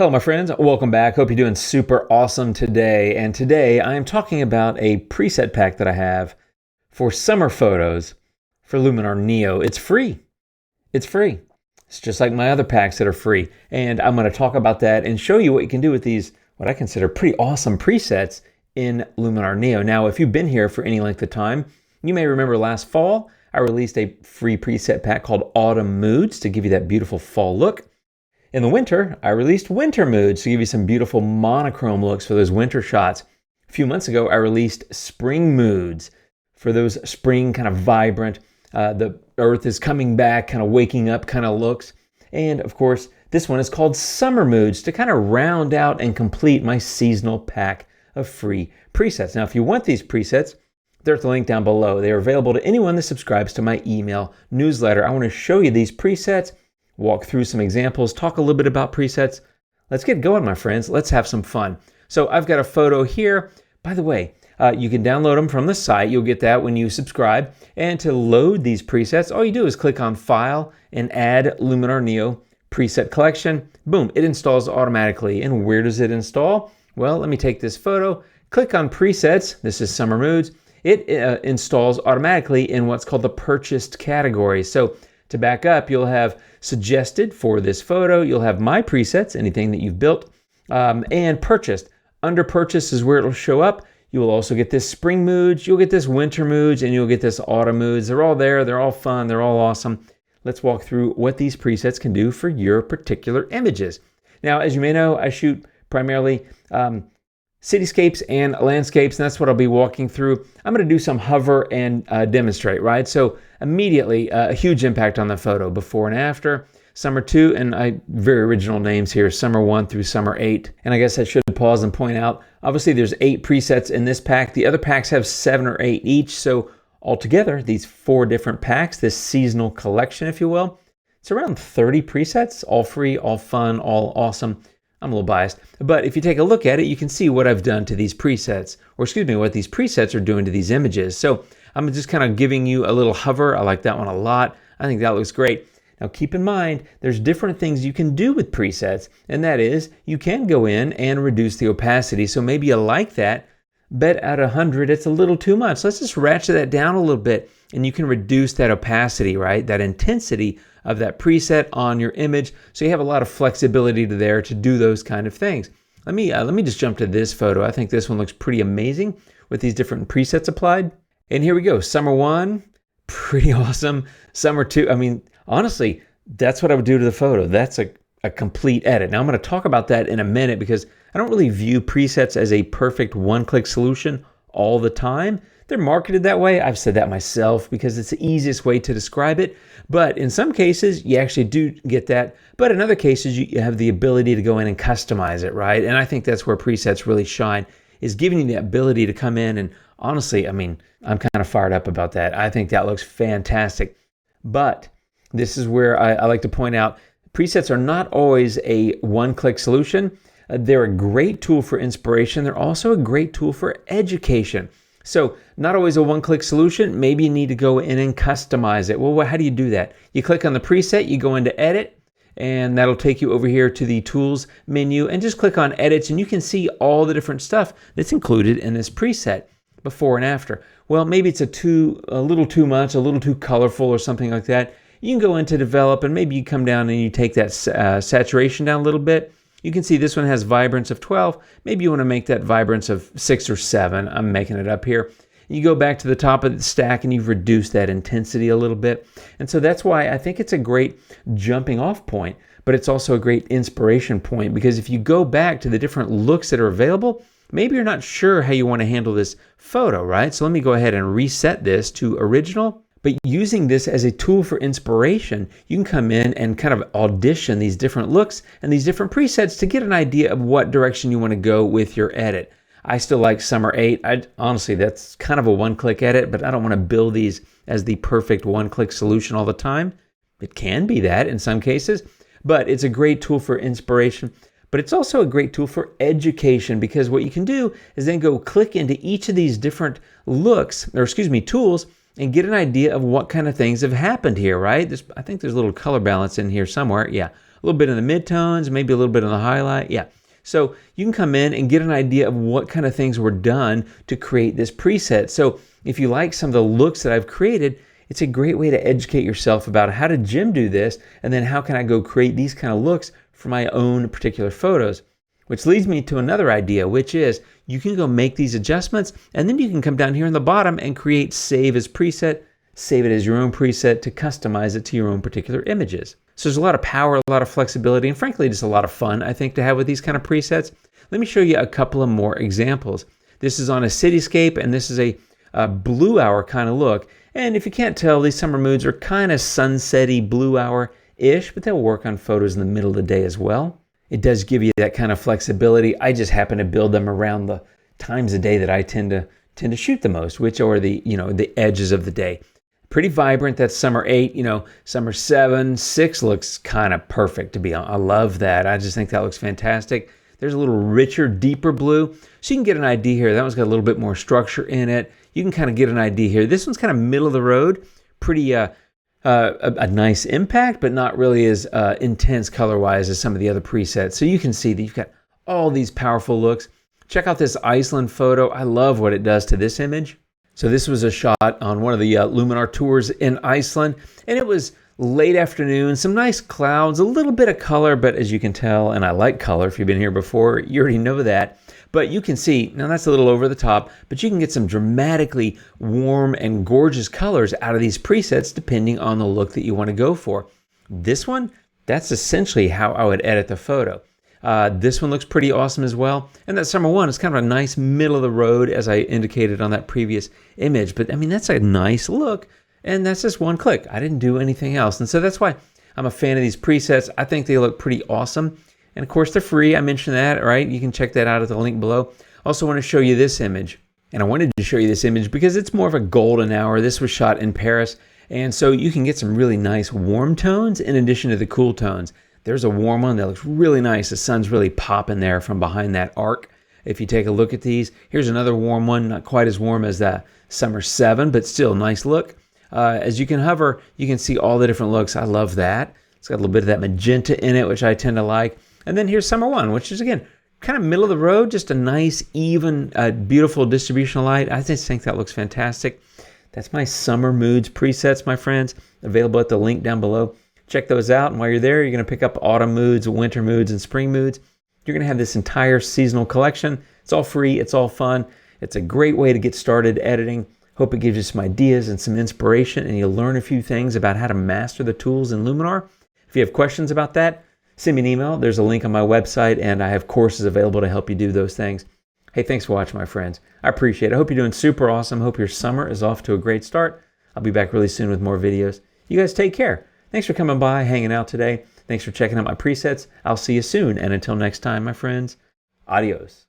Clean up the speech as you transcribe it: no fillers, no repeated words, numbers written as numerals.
Hello, my friends. Welcome back. Hope you're doing super awesome today. And today I am talking about a preset pack that I have for summer photos for Luminar Neo. It's free. It's free. It's just like my other packs that are free. And I'm going to talk about that and show you what you can do with these, what I consider pretty awesome presets in Luminar Neo. Now, if you've been here for any length of time, you may remember last fall, I released a free preset pack called Autumn Moods to give you that beautiful fall look. In the winter, I released Winter Moods to give you some beautiful monochrome looks for those winter shots. A few months ago, I released Spring Moods for those spring kind of vibrant, the earth is coming back, kind of waking up kind of looks. And of course, this one is called Summer Moods to kind of round out and complete my seasonal pack of free presets. Now, if you want these presets, they're at the link down below. They are available to anyone that subscribes to my email newsletter. I want to show you these presets, walk through some examples, talk a little bit about presets. Let's get going, my friends. Let's have some fun. So I've got a photo here. By the way, you can download them from the site. You'll get that when you subscribe. And to load these presets, all you do is click on File and Add Luminar Neo Preset Collection. Boom, it installs automatically. And where does it install? Well, let me take this photo, click on Presets. This is Summer Moods. It installs automatically in what's called the Purchased category. So to back up, you'll have Suggested for this photo. You'll have My Presets, anything that you've built, and Purchased. Under Purchase is where it'll show up. You will also get this Spring Moods, you'll get this Winter Moods, and you'll get this Autumn Moods. They're all there. They're all fun. They're all awesome. Let's walk through what these presets can do for your particular images. Now, as you may know, I shoot primarily cityscapes and landscapes, and that's what I'll be walking through. I'm going to do some hover and demonstrate, right? So immediately, a huge impact on the photo, before and after. Summer 2, and very original names here, Summer 1 through Summer 8. And I guess I should pause and point out, obviously there's 8 presets in this pack. The other packs have 7 or 8 each. So altogether, these 4 different packs, this seasonal collection, if you will, it's around 30 presets, all free, all fun, all awesome. I'm a little biased, but if you take a look at it, you can see what I've done to these presets, or excuse me, what these presets are doing to these images. So I'm just kind of giving you a little hover. I like that one a lot. I think that looks great. Now keep in mind, there's different things you can do with presets, and that is you can go in and reduce the opacity. So maybe you like that, but at 100, it's a little too much. Let's just ratchet that down a little bit, and you can reduce that opacity, right? That intensity of that preset on your image. So you have a lot of flexibility there to do those kind of things. Let me just jump to this photo. I think this one looks pretty amazing with these different presets applied. And here we go. Summer 1, pretty awesome. Summer 2, I mean, honestly, that's what I would do to the photo. That's a complete edit. Now I'm going to talk about that in a minute because I don't really view presets as a perfect one-click solution all the time. They're marketed that way. I've said that myself because it's the easiest way to describe it. But in some cases, you actually do get that. But in other cases, you have the ability to go in and customize it, right? And I think that's where presets really shine, is giving you the ability to come in. And honestly, I mean, I'm kind of fired up about that. I think that looks fantastic. But this is where I like to point out, presets are not always a one-click solution. They're a great tool for inspiration. They're also a great tool for education. So not always a one-click solution. Maybe you need to go in and customize it. Well, how do you do that? You click on the preset, you go into Edit, and that'll take you over here to the Tools menu, and just click on Edits, and you can see all the different stuff that's included in this preset, before and after. Well, maybe it's a little too much, a little too colorful or something like that. You can go into Develop, and maybe you come down and you take that saturation down a little bit. You can see this one has vibrance of 12. Maybe you want to make that vibrance of 6 or 7. I'm making it up here. You go back to the top of the stack and you've reduced that intensity a little bit. And so that's why I think it's a great jumping off point, but it's also a great inspiration point, because if you go back to the different looks that are available, maybe you're not sure how you want to handle this photo, right? So let me go ahead and reset this to original. But using this as a tool for inspiration, you can come in and kind of audition these different looks and these different presets to get an idea of what direction you want to go with your edit. I still like Summer 8. Honestly, that's kind of a one-click edit, but I don't want to build these as the perfect one-click solution all the time. It can be that in some cases, but it's a great tool for inspiration. But it's also a great tool for education, because what you can do is then go click into each of these different tools, and get an idea of what kind of things have happened here, right? I think there's a little color balance in here somewhere. Yeah. a little bit in the midtones, maybe a little bit on the highlight. Yeah. So you can come in and get an idea of what kind of things were done to create this preset. So if you like some of the looks that I've created, it's a great way to educate yourself about how did Jim do this, and then how can I go create these kind of looks for my own particular photos. Which leads me to another idea, which is you can go make these adjustments, and then you can come down here in the bottom and create save as preset, save it as your own preset to customize it to your own particular images. So there's a lot of power, a lot of flexibility, and frankly, just a lot of fun, I think, to have with these kind of presets. Let me show you a couple of more examples. This is on a cityscape, and this is a blue hour kind of look. And if you can't tell, these summer moods are kind of sunsetty blue hour-ish, but they'll work on photos in the middle of the day as well. It does give you that kind of flexibility. I just happen to build them around the times of day that I tend to shoot the most, which are the edges of the day. Pretty vibrant. That's summer 8, summer 7, 6 looks kind of perfect to be on. I love that. I just think that looks fantastic. There's a little richer, deeper blue. So you can get an idea here. That one's got a little bit more structure in it. You can kind of get an idea here. This one's kind of middle of the road. Pretty a nice impact, but not really as intense color-wise as some of the other presets. So you can see that you've got all these powerful looks. Check out this Iceland photo. I love what it does to this image. So this was a shot on one of the Luminar tours in Iceland, and it was late afternoon, some nice clouds, a little bit of color, but as you can tell, and I like color, if you've been here before, you already know that. But you can see, now that's a little over the top, but you can get some dramatically warm and gorgeous colors out of these presets depending on the look that you want to go for. This one, that's essentially how I would edit the photo. This one looks pretty awesome as well. And that summer one is kind of a nice middle of the road, as I indicated on that previous image. But I mean, that's a nice look, and that's just one click. I didn't do anything else. And so that's why I'm a fan of these presets. I think they look pretty awesome. And of course, they're free. I mentioned that, right? You can check that out at the link below. Also want to show you this image. And I wanted to show you this image because it's more of a golden hour. This was shot in Paris. And so you can get some really nice warm tones in addition to the cool tones. There's a warm one that looks really nice. The sun's really popping there from behind that arc. If you take a look at these, here's another warm one, not quite as warm as that summer 7, but still nice look. As you can hover, you can see all the different looks. I love that. It's got a little bit of that magenta in it, which I tend to like. And then here's summer 1, which is, again, kind of middle of the road, just a nice, even, beautiful distribution of light. I just think that looks fantastic. That's my summer moods presets, my friends, available at the link down below. Check those out, and while you're there, you're going to pick up autumn moods, winter moods, and spring moods. You're going to have this entire seasonal collection. It's all free. It's all fun. It's a great way to get started editing. Hope it gives you some ideas and some inspiration, and you'll learn a few things about how to master the tools in Luminar. If you have questions about that, send me an email. There's a link on my website, and I have courses available to help you do those things. Hey, thanks for watching, my friends. I appreciate it. I hope you're doing super awesome. Hope your summer is off to a great start. I'll be back really soon with more videos. You guys take care. Thanks for coming by, hanging out today. Thanks for checking out my presets. I'll see you soon. And until next time, my friends, adios.